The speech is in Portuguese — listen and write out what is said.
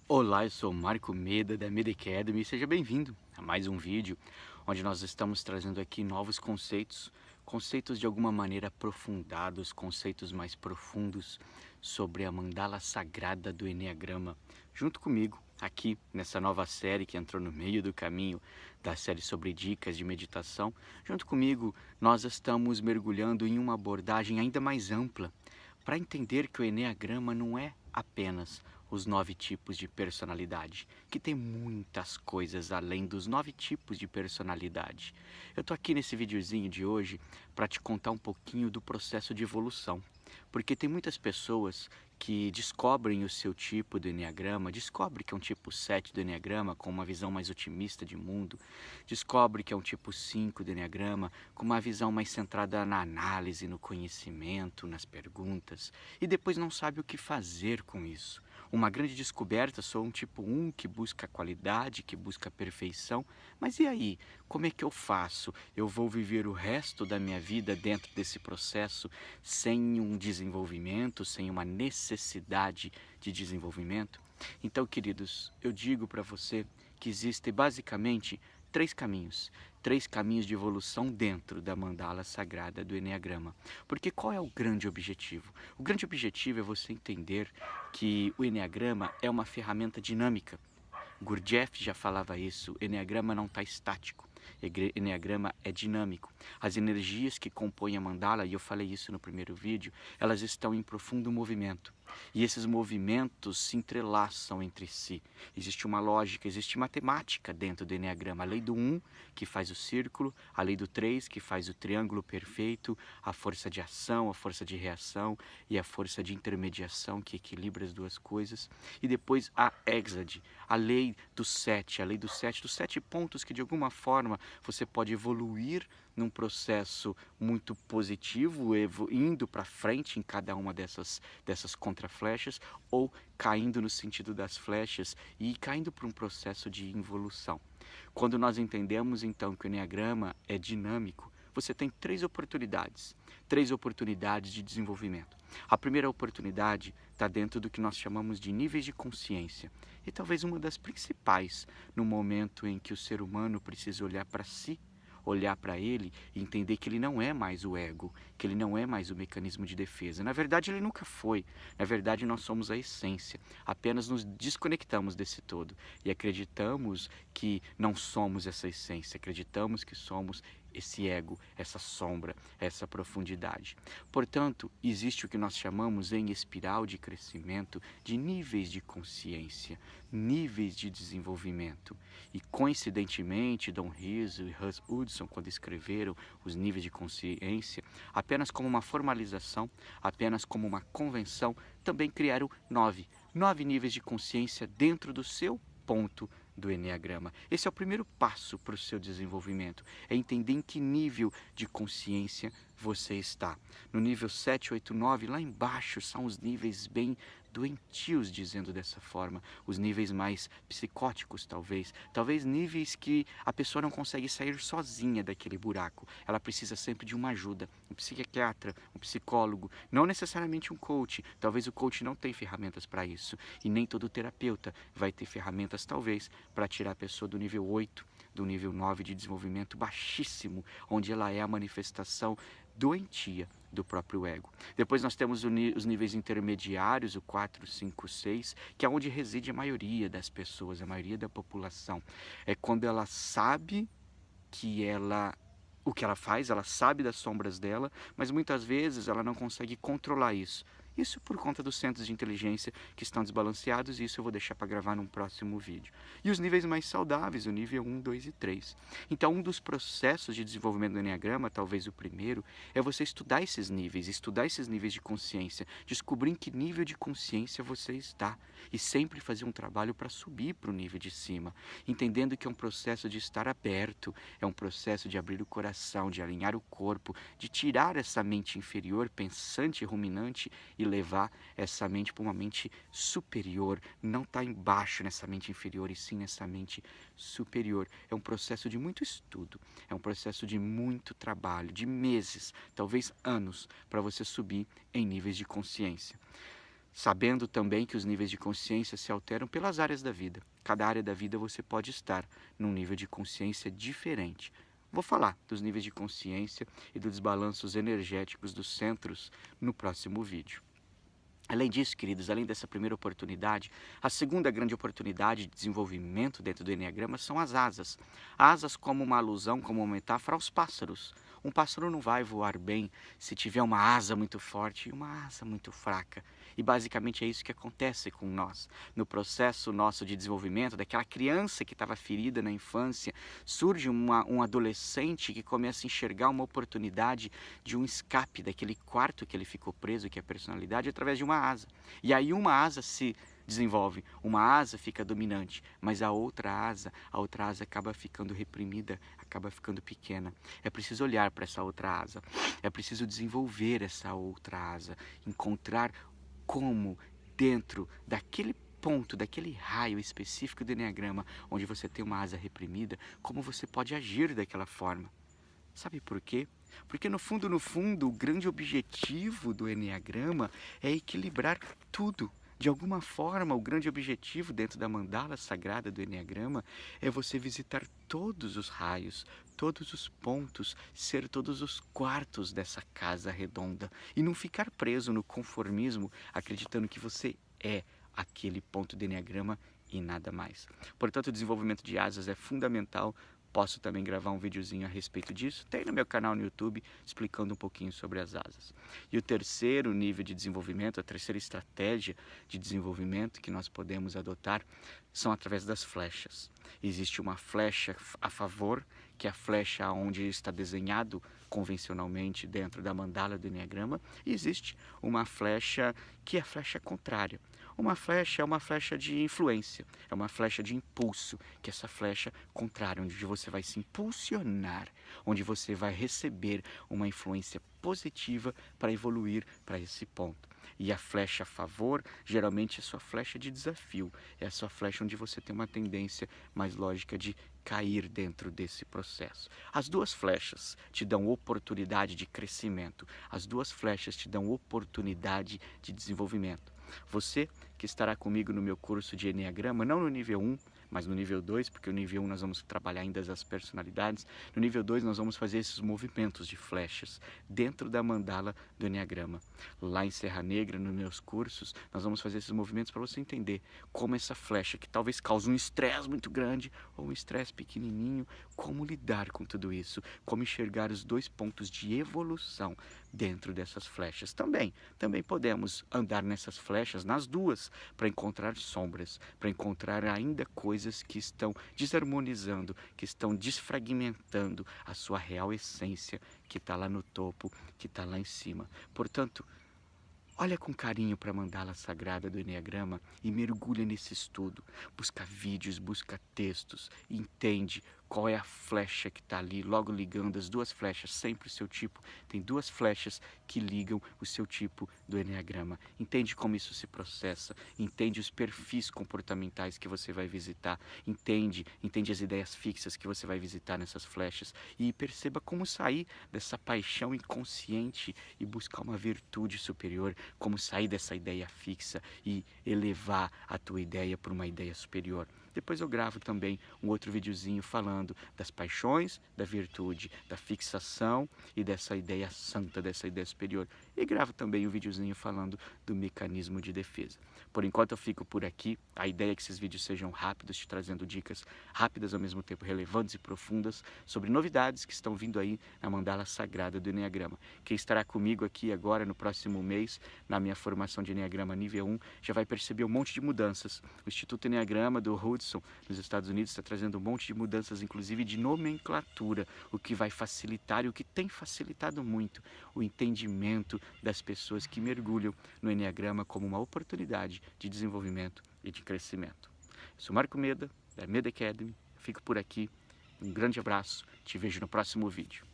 Olá, eu sou Marco Meda da Meda Academy e seja bem-vindo a mais um vídeo onde nós estamos trazendo aqui novos conceitos, conceitos de alguma maneira aprofundados, conceitos mais profundos sobre a mandala sagrada do Eneagrama, junto comigo aqui nessa nova série que entrou no meio do caminho da série sobre dicas de meditação. Junto comigo nós estamos mergulhando em uma abordagem ainda mais ampla para entender que o Eneagrama não é apenas os 9 tipos de personalidade, que tem muitas coisas além dos 9 tipos de personalidade. Eu tô aqui nesse videozinho de hoje para te contar um pouquinho do processo de evolução, porque tem muitas pessoas que descobrem o seu tipo do Eneagrama, descobre que é um tipo 7 do Eneagrama com uma visão mais otimista de mundo, descobre que é um tipo 5 do Eneagrama com uma visão mais centrada na análise, no conhecimento, nas perguntas, e depois não sabe o que fazer com isso. Uma grande descoberta, sou um tipo 1 que busca qualidade, que busca perfeição, mas e aí? Como é que eu faço? Eu vou viver o resto da minha vida dentro desse processo sem um desenvolvimento, sem uma necessidade de desenvolvimento? Então, queridos, eu digo para você que existem basicamente três caminhos de evolução dentro da mandala sagrada do Eneagrama. Porque qual é o grande objetivo? O grande objetivo é você entender que o Eneagrama é uma ferramenta dinâmica. Gurdjieff já falava isso, Eneagrama não está estático, Eneagrama é dinâmico. As energias que compõem a mandala, e eu falei isso no primeiro vídeo, elas estão em profundo movimento. E esses movimentos se entrelaçam entre si. Existe uma lógica, existe matemática dentro do Eneagrama. A lei do 1, que faz o círculo, a lei do 3, que faz o triângulo perfeito, a força de ação, a força de reação e a força de intermediação que equilibra as duas coisas. E depois a Hexad, a lei dos 7 pontos que de alguma forma você pode evoluir num processo muito positivo, indo para frente em cada uma dessas contraflechas, ou caindo no sentido das flechas e caindo para um processo de involução. Quando nós entendemos então que o Eneagrama é dinâmico, você tem três oportunidades de desenvolvimento. A primeira oportunidade está dentro do que nós chamamos de níveis de consciência, e talvez uma das principais no momento em que o ser humano precisa olhar para si, olhar para ele e entender que ele não é mais o ego, que ele não é mais o mecanismo de defesa. Na verdade, ele nunca foi. Na verdade, nós somos a essência. Apenas nos desconectamos desse todo e acreditamos que não somos essa essência, acreditamos que somos esse ego, essa sombra, essa profundidade. Portanto, existe o que nós chamamos em espiral de crescimento de níveis de consciência, níveis de desenvolvimento. E coincidentemente, Don Riso e Hus Hudson, quando escreveram os níveis de consciência, apenas como uma formalização, apenas como uma convenção, também criaram nove níveis de consciência dentro do seu ponto do Eneagrama. Esse é o primeiro passo para o seu desenvolvimento, é entender em que nível de consciência você está. No nível 7, 8, 9, lá embaixo são os níveis bem doentios, dizendo dessa forma, os níveis mais psicóticos talvez níveis que a pessoa não consegue sair sozinha daquele buraco, ela precisa sempre de uma ajuda, um psiquiatra, um psicólogo, não necessariamente um coach, talvez o coach não tenha ferramentas para isso, e nem todo terapeuta vai ter ferramentas talvez para tirar a pessoa do nível 8, do nível 9 de desenvolvimento baixíssimo, onde ela é a manifestação doentia do próprio ego. Depois nós temos os níveis intermediários, o 4, 5, 6, que é onde reside a maioria das pessoas, a maioria da população. É quando ela sabe que o que ela faz, ela sabe das sombras dela, mas muitas vezes ela não consegue controlar isso. Isso por conta dos centros de inteligência que estão desbalanceados, e isso eu vou deixar para gravar num próximo vídeo. E os níveis mais saudáveis, o nível 1, 2 e 3. Então, um dos processos de desenvolvimento do Eneagrama, talvez o primeiro, é você estudar esses níveis de consciência, descobrir em que nível de consciência você está, e sempre fazer um trabalho para subir para o nível de cima, entendendo que é um processo de estar aberto, é um processo de abrir o coração, de alinhar o corpo, de tirar essa mente inferior, pensante e ruminante, e levar essa mente para uma mente superior. Não está embaixo nessa mente inferior, e sim nessa mente superior. É um processo de muito estudo, é um processo de muito trabalho, de meses, talvez anos, para você subir em níveis de consciência. sabendo também que os níveis de consciência se alteram pelas áreas da vida. Cada área da vida você pode estar num nível de consciência diferente. Vou falar dos níveis de consciência e dos desbalanços energéticos dos centros no próximo vídeo. Além disso, queridos, além dessa primeira oportunidade, a segunda grande oportunidade de desenvolvimento dentro do Eneagrama são as asas. Asas como uma alusão, como uma metáfora aos pássaros. Um pássaro não vai voar bem se tiver uma asa muito forte e uma asa muito fraca. E basicamente é isso que acontece com nós. No processo nosso de desenvolvimento, daquela criança que estava ferida na infância, surge um adolescente que começa a enxergar uma oportunidade de um escape daquele quarto que ele ficou preso, que é a personalidade, através de uma asa. E aí uma asa se desenvolve, uma asa fica dominante, mas a outra asa acaba ficando reprimida, acaba ficando pequena. É preciso olhar para essa outra asa, é preciso desenvolver essa outra asa, encontrar como dentro daquele ponto, daquele raio específico do Eneagrama, onde você tem uma asa reprimida, como você pode agir daquela forma. Sabe por quê? Porque no fundo, o grande objetivo do Eneagrama é equilibrar tudo. De alguma forma, o grande objetivo dentro da mandala sagrada do Eneagrama é você visitar todos os raios, todos os pontos, ser todos os quartos dessa casa redonda e não ficar preso no conformismo, acreditando que você é aquele ponto do Eneagrama e nada mais. Portanto, o desenvolvimento de asas é fundamental. Posso também gravar um videozinho a respeito disso. Tem no meu canal no YouTube explicando um pouquinho sobre as asas. E o terceiro nível de desenvolvimento, a terceira estratégia de desenvolvimento que nós podemos adotar são através das flechas. Existe uma flecha a favor, que é a flecha onde está desenhado convencionalmente dentro da mandala do Eneagrama, e existe uma flecha que é a flecha contrária. Uma flecha é uma flecha de influência, é uma flecha de impulso, que é essa flecha contrária, onde você vai se impulsionar, onde você vai receber uma influência positiva para evoluir para esse ponto. E a flecha a favor, geralmente é sua flecha de desafio, é a sua flecha onde você tem uma tendência mais lógica de cair dentro desse processo. As duas flechas te dão oportunidade de crescimento, as duas flechas te dão oportunidade de desenvolvimento. Você que estará comigo no meu curso de Eneagrama, não no nível 1, mas no nível 2, porque no nível 1 nós vamos trabalhar ainda as personalidades. No nível 2 nós vamos fazer esses movimentos de flechas dentro da mandala do Eneagrama. Lá em Serra Negra, nos meus cursos, nós vamos fazer esses movimentos para você entender como essa flecha, que talvez cause um estresse muito grande ou um estresse pequenininho, como lidar com tudo isso, como enxergar os dois pontos de evolução dentro dessas flechas. Também podemos andar nessas flechas, nas duas, para encontrar sombras, para encontrar ainda coisas que estão desarmonizando, que estão desfragmentando a sua real essência, que está lá no topo, que está lá em cima. Portanto, olha com carinho para a mandala sagrada do Eneagrama e mergulha nesse estudo. Busca vídeos, busca textos, entende qual é a flecha que está ali, logo ligando as duas flechas, sempre o seu tipo. Tem duas flechas que ligam o seu tipo do Eneagrama. Entende como isso se processa, entende os perfis comportamentais que você vai visitar, entende as ideias fixas que você vai visitar nessas flechas e perceba como sair dessa paixão inconsciente e buscar uma virtude superior, como sair dessa ideia fixa e elevar a tua ideia para uma ideia superior. Depois eu gravo também um outro videozinho falando das paixões, da virtude, da fixação e dessa ideia santa, dessa ideia superior. E gravo também um videozinho falando do mecanismo de defesa. Por enquanto eu fico por aqui. A ideia é que esses vídeos sejam rápidos, te trazendo dicas rápidas, ao mesmo tempo relevantes e profundas, sobre novidades que estão vindo aí na mandala sagrada do Eneagrama. Quem estará comigo aqui agora no próximo mês, na minha formação de Eneagrama nível 1, já vai perceber um monte de mudanças. O Instituto Eneagrama do Hudson, nos Estados Unidos, está trazendo um monte de mudanças, inclusive de nomenclatura, o que vai facilitar e o que tem facilitado muito o entendimento das pessoas que mergulham no Eneagrama como uma oportunidade de desenvolvimento e de crescimento. Eu sou Marco Meda, da Meda Academy, fico por aqui, um grande abraço, te vejo no próximo vídeo.